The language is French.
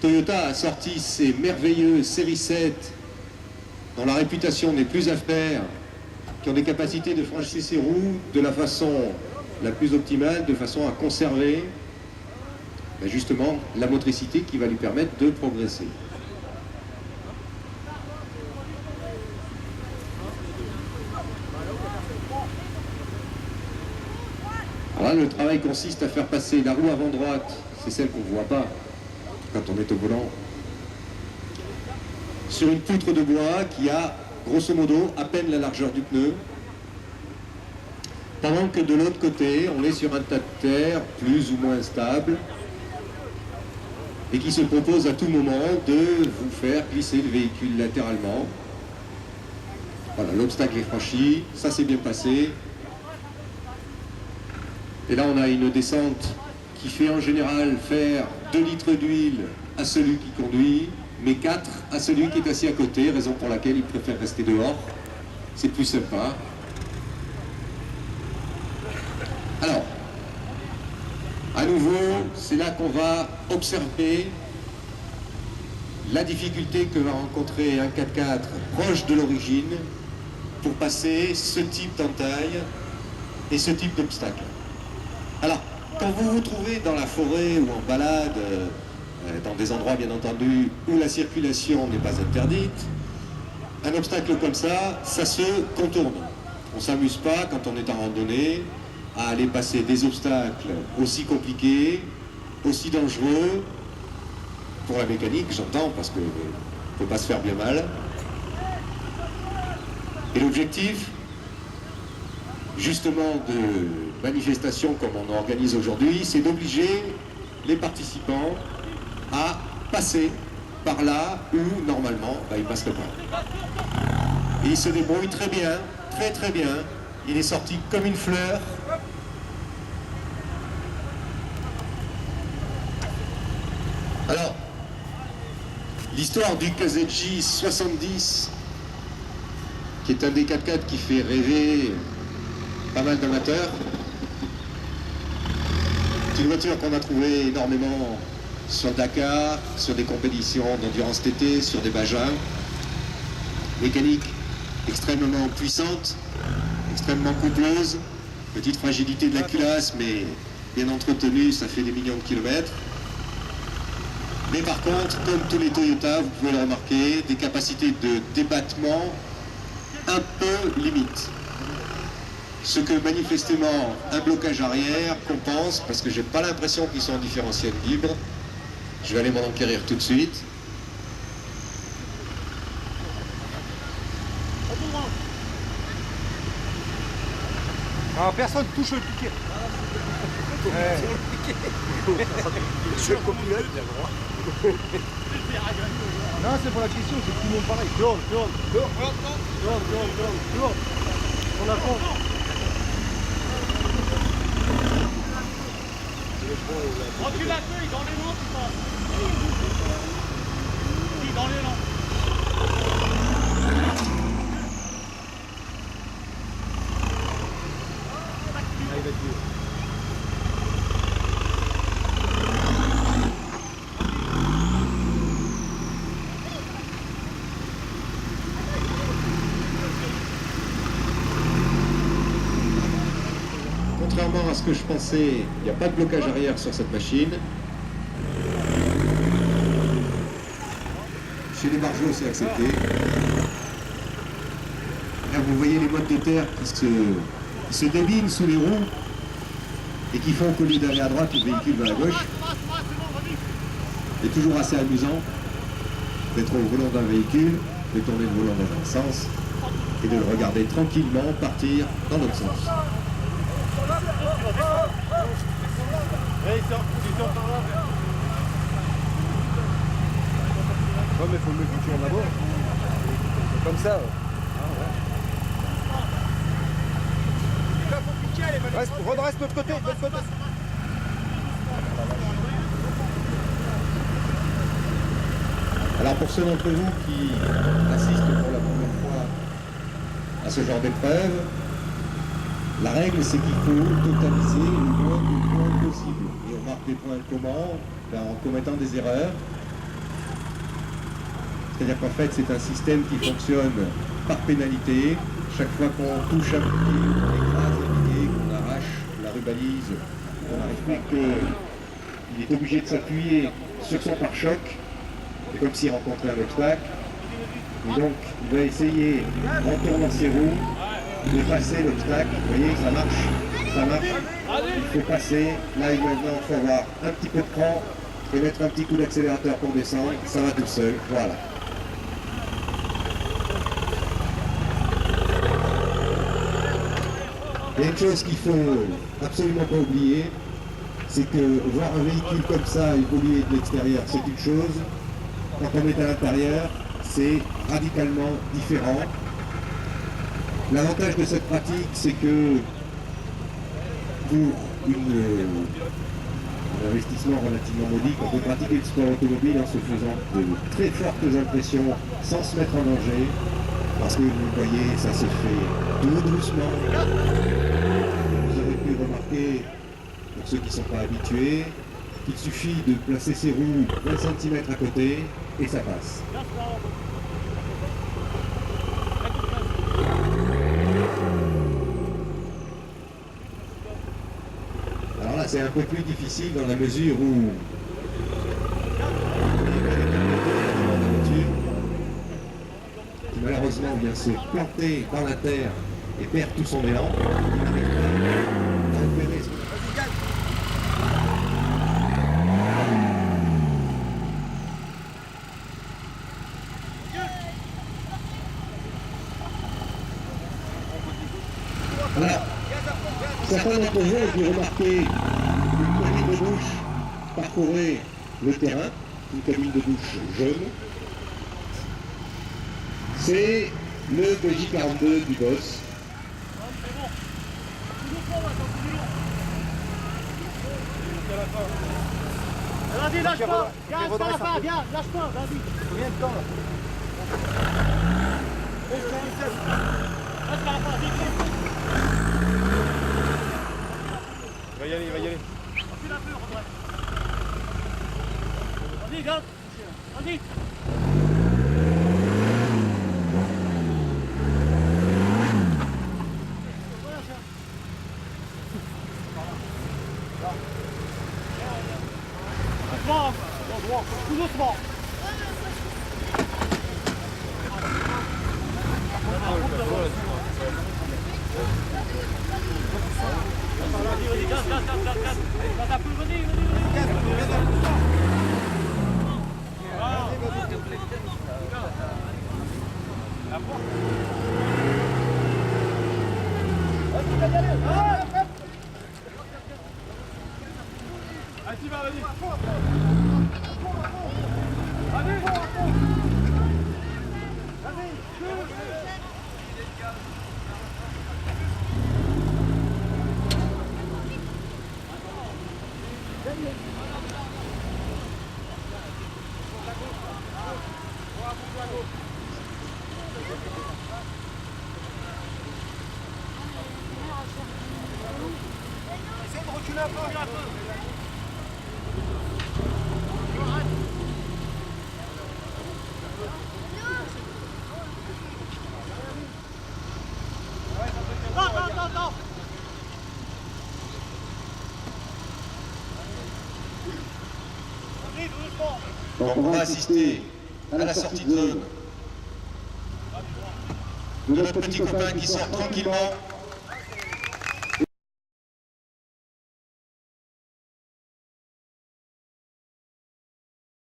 Toyota a sorti ces merveilleux série 7 dont la réputation n'est plus à faire, qui ont des capacités de franchir ces roues de la façon la plus optimale, de façon à conserver justement la motricité qui va lui permettre de progresser. Alors là, le travail consiste à faire passer la roue avant droite, c'est celle qu'on ne voit pas quand on est au volant, sur une poutre de bois qui a grosso modo à peine la largeur du pneu, pendant que de l'autre côté on est sur un tas de terre plus ou moins stable et qui se propose à tout moment de vous faire glisser le véhicule latéralement. Voilà, l'obstacle est franchi, ça s'est bien passé. Et là on a une descente qui fait en général faire 2 litres d'huile à celui qui conduit, mais 4 à celui qui est assis à côté, raison pour laquelle il préfère rester dehors. C'est plus sympa. Alors, à nouveau, c'est là qu'on va observer la difficulté que va rencontrer un 4x4 proche de l'origine pour passer ce type d'entaille et ce type d'obstacle. Alors, quand vous vous trouvez dans la forêt ou en balade, dans des endroits bien entendu où la circulation n'est pas interdite, un obstacle comme ça, ça se contourne. On ne s'amuse pas quand on est en randonnée à aller passer des obstacles aussi compliqués, aussi dangereux, pour la mécanique j'entends, parce qu'il ne faut pas se faire bien mal. Et l'objectif, justement, de manifestations comme on organise aujourd'hui, c'est d'obliger les participants à passer par là où normalement ils ne passeraient pas. Et il se débrouille très bien, très très bien. Il est sorti comme une fleur. Alors, l'histoire du KZJ 70, qui est un des 4x4 qui fait rêver pas mal d'amateurs. C'est une voiture qu'on a trouvée énormément sur Dakar, sur des compétitions d'endurance TT, sur des Bajans. Mécanique extrêmement puissante, extrêmement coupleuse, petite fragilité de la culasse, mais bien entretenue, ça fait des millions de kilomètres. Mais par contre, comme tous les Toyota, vous pouvez le remarquer, des capacités de débattement un peu limites. Ce que manifestement un blocage arrière compense, parce que j'ai pas l'impression qu'ils sont en différentiel libre. Je vais aller m'en enquérir tout de suite. Alors personne touche le piquet. Monsieur le populaire, il a le droit. Non, c'est pour la question, c'est tout le monde pareil. Tourne. On a fond. Recule la feuille dans l'élan, tu passes. Oui, dans l'élan. Contrairement à ce que je pensais, il n'y a pas de blocage arrière sur cette machine. Chez les Margeaux, c'est accepté. Là, vous voyez les mottes de terre qui se débinent sous les roues et qui font qu'au lieu d'aller à droite, le véhicule va à gauche. C'est toujours assez amusant d'être au volant d'un véhicule, de tourner le volant dans un sens et de le regarder tranquillement partir dans l'autre sens. Ouais, mais faut le mettre en avant. Comme ça. Redresse de l'autre côté, Alors pour ceux d'entre vous qui assistent pour la première fois à ce genre d'épreuve, la règle c'est qu'il faut totaliser le moins de points possible. Et on marque des points comment? En commettant des erreurs. C'est-à-dire qu'en fait, c'est un système qui fonctionne par pénalité. Chaque fois qu'on touche un pied, qu'on écrase un pied, qu'on arrache la rubalise, on n'arrive pas qu'il est obligé de s'appuyer sur son pare-choc, c'est comme s'il rencontrait un obstacle. Et donc, il va essayer, en tournant ses roues, de passer l'obstacle. Vous voyez, ça marche, ça marche. Il faut passer. Là, maintenant, il faut avoir un petit peu de cran et mettre un petit coup d'accélérateur pour descendre. Ça va tout seul, voilà. Il y a une chose qu'il faut absolument pas oublier, c'est que voir un véhicule comme ça évoluer de l'extérieur, c'est une chose. Quand on est à l'intérieur, c'est radicalement différent. L'avantage de cette pratique, c'est que pour un investissement relativement modique, on peut pratiquer le sport automobile en se faisant de très fortes impressions sans se mettre en danger. Parce que vous voyez, ça se fait tout doucement. Vous aurez pu remarquer, pour ceux qui ne sont pas habitués, qu'il suffit de placer ses roues 20 cm à côté et ça passe. Alors là, c'est un peu plus difficile dans la mesure où qui malheureusement vient se planter dans la terre et perd tout son élan. Voilà. Certains d'entre vous ont pu remarquer une cabine de douche parcourir le terrain, une cabine de douche jaune. C'est le BJ42 du boss. Vas-y, lâche pas. Viens, jusqu'à la fin, viens, lâche pas, vas-y. Combien de temps là? Reste à la fin, vite. Il va y aller, il va y aller. Recule un peu, André. Vas-y, gars. Vas-y. Doucement, tout doucement. Vas-y, gaz, gaz, gaz, gaz, gaz. Gaz un peu, vas-y, Allez, vas-y. Essaye de reculer un peu. Attends. Donc on va assister à la sortie de zone de notre petit copain qui sort tranquillement